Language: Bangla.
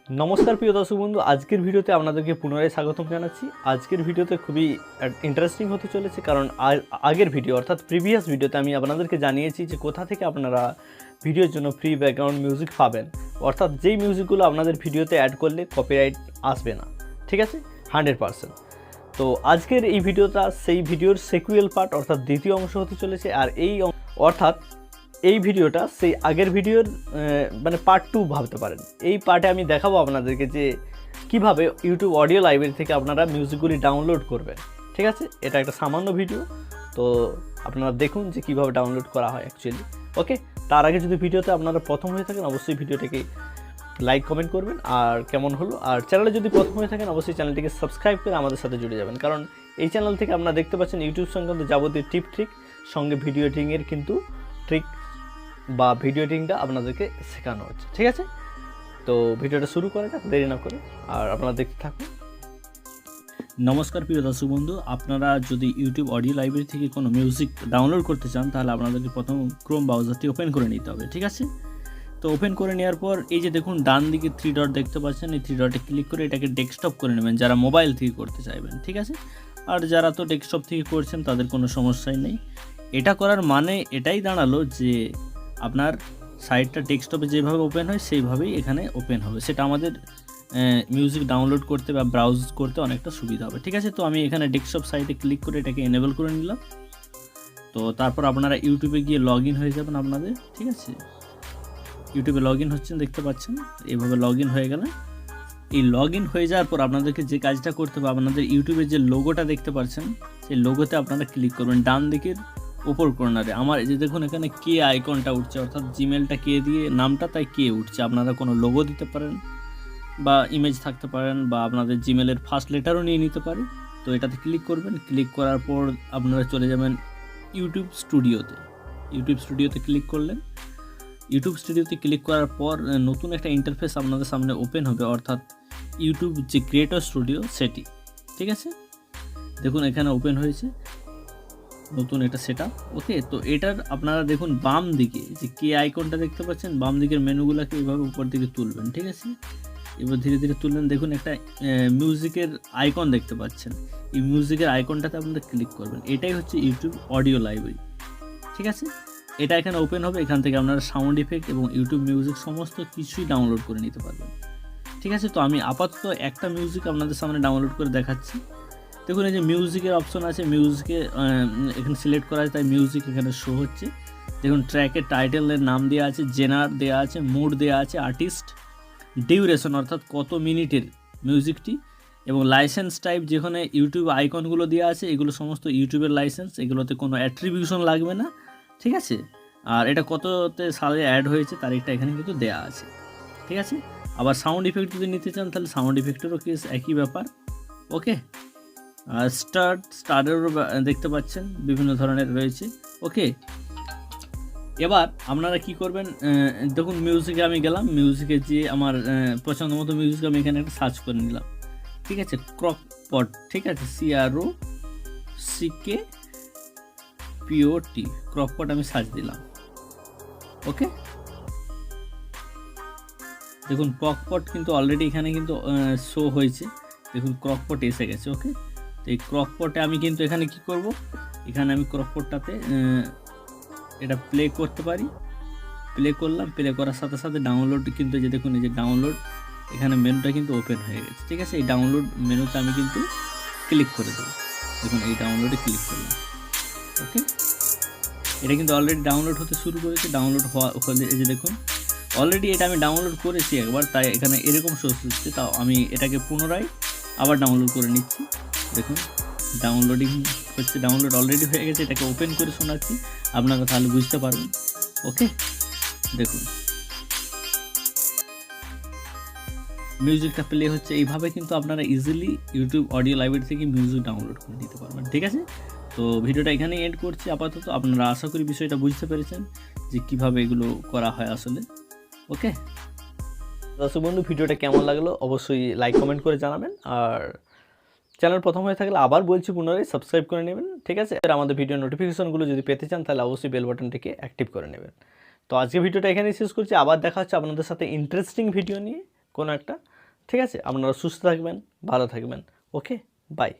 नमस्कार प्रिय दर्शक बंधु आजकेर भिडियोते आपनादेरके पुनराय स्वागतम जानाच्छि। आजकेर भिडियोते खुबই इंटरेस्टिंग होते चलेছে कारण आगेर भिडियो अर्थात प्रिभियास भिडियोते आमि आपनादेरके जानिয়েছি যে কোথা থেকে আপনারা ভিডিওর জন্য ফ্রি ব্যাকগ্রাউন্ড মিউজিক পাবেন, অর্থাৎ যেই মিউজিকগুলো আপনাদের ভিডিওতে অ্যাড করলে কপিরাইট আসবে না। ঠিক আছে 100%। তো আজকের এই ভিডিওটা সেই ভিডিওর সিকুয়েল পার্ট অর্থাৎ দ্বিতীয় অংশ হতে চলেছে। আর এই অর্থাৎ এই ভিডিওটা সেই আগের ভিডিওর মানে পার্ট 2 ভাবতে পারেন। এই পার্টে আমি দেখাবো আপনাদেরকে যে কিভাবে ইউটিউব অডিও লাইব্রেরি থেকে আপনারা মিউজিকগুলি ডাউনলোড করবেন। ঠিক আছে, এটা একটা সামান্য ভিডিও, তো আপনারা দেখুন যে কিভাবে ডাউনলোড করা হয় অ্যাকচুয়ালি। ওকে, তার আগে যদি ভিডিওতে আপনারা প্রথম হয়ে থাকেন অবশ্যই ভিডিওটাকে লাইক কমেন্ট করবেন আর কেমন হলো, আর চ্যানেলে যদি প্রথম হয়ে থাকেন অবশ্যই চ্যানেলটিকে সাবস্ক্রাইব করে আমাদের সাথে জুড়ে যাবেন, কারণ এই চ্যানেল থেকে আপনারা দেখতে পাচ্ছেন ইউটিউব সংক্রান্ত যাবতীয় টিপ ট্রিক সঙ্গে ভিডিও এডিটিংয়ের কিন্তু ট্রিক বা ভিডিও এডিটিংটা আপনাদেরকে শেখানো হচ্ছে। ঠিক আছে, তো ভিডিওটা শুরু করা যাক দেরি না করে, আর আপনারা দেখতে থাকুন। নমস্কার প্রিয় দর্শক বন্ধু, আপনারা যদি ইউটিউব অডিও লাইব্রেরি থেকে কোনো মিউজিক ডাউনলোড করতে চান তাহলে আপনাদেরকে প্রথম ক্রোম ব্রাউজারটি ওপেন করে নিতে হবে। ঠিক আছে, তো ওপেন করে নেওয়ার পর এই যে দেখুন ডান দিকে 3 ডট দেখতে পাচ্ছেন, এই 3 ডটে ক্লিক করে এটাকে ডেস্কটপ করে নেবেন যারা মোবাইল থেকে করতে চাইবেন। ঠিক আছে, আর যারা তো ডেস্কটপ থেকে করছেন তাদের কোনো সমস্যাই নেই। এটা করার মানে এটাই দাঁড়ালো যে আপনার সাইটটা ডেস্কটপে যেভাবে ওপেন হয় সেইভাবেই এখানে ওপেন হবে, সেটা আমাদের মিউজিক ডাউনলোড করতে বা ব্রাউজ করতে অনেকটা সুবিধা হবে। ঠিক আছে, তো আমি এখানে ডেস্কটপ সাইটে ক্লিক করে এটাকে এনেবল করে নিলাম। তো তারপর আপনারা ইউটিউবে গিয়ে লগ ইন হয়ে যাবেন আপনাদের। ঠিক আছে, ইউটিউবে লগ ইন হচ্ছেন দেখতে পাচ্ছেন, এইভাবে লগ ইন হয়ে গেলেন। এই লগ ইন হয়ে যাওয়ার পর আপনাদেরকে যে কাজটা করতে হবে, আপনাদের ইউটিউবের যে লোগোটা দেখতে পাচ্ছেন সেই লোগোতে আপনারা ক্লিক করবেন ডান দিকের উপর কর্নারে। আমার এই যে দেখুন এখানে কে আইকনটা উঠছে, অর্থাৎ জিমেলটা কে দিয়ে নামটা তাই কে উঠছে। আপনারা কোনো লোগো দিতে পারেন বা ইমেজ থাকতে পারেন বা আপনাদের জিমেলের ফার্স্ট লেটারও নিয়ে নিতে পারে। তো এটাতে ক্লিক করবেন, ক্লিক করার পর আপনারা চলে যাবেন ইউটিউব স্টুডিওতে। ইউটিউব স্টুডিওতে ক্লিক করলেন। ইউটিউব স্টুডিওতে ক্লিক করার পর নতুন একটা ইন্টারফেস আপনাদের সামনে ওপেন হবে, অর্থাৎ ইউটিউব যে ক্রিয়েটর স্টুডিও সেটি। ঠিক আছে, দেখুন এখানে ওপেন হয়েছে নতুন এটা সেটআপ। ওকে, তো এটার আপনারা দেখুন বাম দিকে যে কে আইকনটা দেখতে পাচ্ছেন, বাম দিকের মেনুগুলোকে এইভাবে উপর দিকে তুলবেন। ঠিক আছে, এবার ধীরে ধীরে তুলবেন। দেখুন একটা মিউজিকের আইকন দেখতে পাচ্ছেন, এই মিউজিকের আইকনটাতে আপনারা ক্লিক করবেন। এটাই হচ্ছে ইউটিউব অডিও লাইব্রেরি। ঠিক আছে, এটা এখানে ওপেন হবে, এখান থেকে আপনারা সাউন্ড ইফেক্ট এবং ইউটিউব মিউজিক সমস্ত কিছুই ডাউনলোড করে নিতে পারবেন। ঠিক আছে, তো আমি আপাতত একটা মিউজিক আপনাদের সামনে ডাউনলোড করে দেখাচ্ছি। দেখুন এই যে মিউজিকের অপশন আছে, মিউজিকে এখানে সিলেক্ট করা আছে তাই মিউজিক এখানে শো হচ্ছে। দেখুন ট্র্যাকের টাইটেলের নাম দেওয়া আছে, জেনার দেওয়া আছে, মুড দেওয়া আছে, আর্টিস্ট, ডিউরেশন অর্থাৎ কত মিনিটের মিউজিকটি, এবং লাইসেন্স টাইপ যেখানে ইউটিউব আইকনগুলো দেওয়া আছে এগুলো সমস্ত ইউটিউবের লাইসেন্স, এগুলোতে কোনো অ্যাট্রিবিউশন লাগবে না। ঠিক আছে, আর এটা কততে সালে অ্যাড হয়েছে তারিখটা এখানে কিন্তু দেওয়া আছে। ঠিক আছে, আবার সাউন্ড ইফেক্ট যদি নিতে চান তাহলে সাউন্ড ইফেক্টেরও কেস একই ব্যাপার। ওকে, স্টারেরও দেখতে পাচ্ছেন বিভিন্ন ধরনের রয়েছে। ওকে, এবার আপনারা কি করবেন, দেখুন মিউজিকে আমি গেলাম, মিউজিকে যে আমার পছন্দ মতো মিউজিক আমি এখানে একটা সার্চ করে নিলাম। ঠিক আছে, ক্রকপট। ঠিক আছে, CROCKPOT ক্রকপট আমি সার্চ দিলাম। ওকে, দেখুন ক্রকপট কিন্তু অলরেডি এখানে কিন্তু শো হয়েছে, দেখুন ক্রকপট এসে গেছে। ওকে, তো এই ক্রকপটে আমি কিন্তু এখানে কি করব, এখানে আমি ক্রকপটটাতে এটা প্লে করতে পারি। প্লে করলাম, প্লে করার সাথে সাথে ডাউনলোড কিন্তু যে দেখুন এই যে ডাউনলোড এখানে মেনুটা কিন্তু ওপেন হয়ে গেছে। ঠিক আছে, এই ডাউনলোড মেনুতে আমি কিন্তু ক্লিক করে দেবো। দেখুন এই ডাউনলোডে ক্লিক করলাম। ওকে, এটা কিন্তু অলরেডি ডাউনলোড হতে শুরু করেছে। ডাউনলোড হলে এই যে দেখুন অলরেডি এটা আমি ডাউনলোড করেছি একবার, তাই এখানে এরকম শো হচ্ছে। তাও আমি এটাকে পুনরায় আবার ডাউনলোড করে নিচ্ছি। দেখুন ডাউনলোডিং হচ্ছে, ডাউনলোড অলরেডি হয়ে গেছে। এটাকে ওপেন করে শোনাচ্ছি, আপনারা তাহলে বুঝতে পারবেন। ওকে, দেখুন মিউজিকটা প্লে হচ্ছে। এইভাবে কিন্তু আপনারা ইজিলি ইউটিউব অডিও লাইব্রেরি থেকে মিউজিক ডাউনলোড করে নিতে পারবেন। ঠিক আছে, তো ভিডিওটা এখানেই এন্ড করছি আপাতত। আপনারা আশা করি বিষয়টা বুঝতে পেরেছেন যে কীভাবে এগুলো করা হয় আসলে। ওকে দর্শক বন্ধু, ভিডিওটা কেমন লাগলো অবশ্যই লাইক কমেন্ট করে জানাবেন, আর চ্যানেল প্রথম হয়ে থাকলে আবার বলছি পুনরায় সাবস্ক্রাইব করে নেবেন। ঠিক আছে, আর আমাদের ভিডিও নোটিফিকেশনগুলো যদি পেতে চান তাহলে অবশ্যই বেল বাটনটিকে অ্যাক্টিভ করে নেবেন। তো আজকে ভিডিওটা এখানেই শেষ করছি, আবার দেখা হচ্ছে আপনাদের সাথে ইন্টারেস্টিং ভিডিও নিয়ে কোনো একটা। ঠিক আছে, আপনারা সুস্থ থাকবেন, ভালো থাকবেন। ওকে, বাই।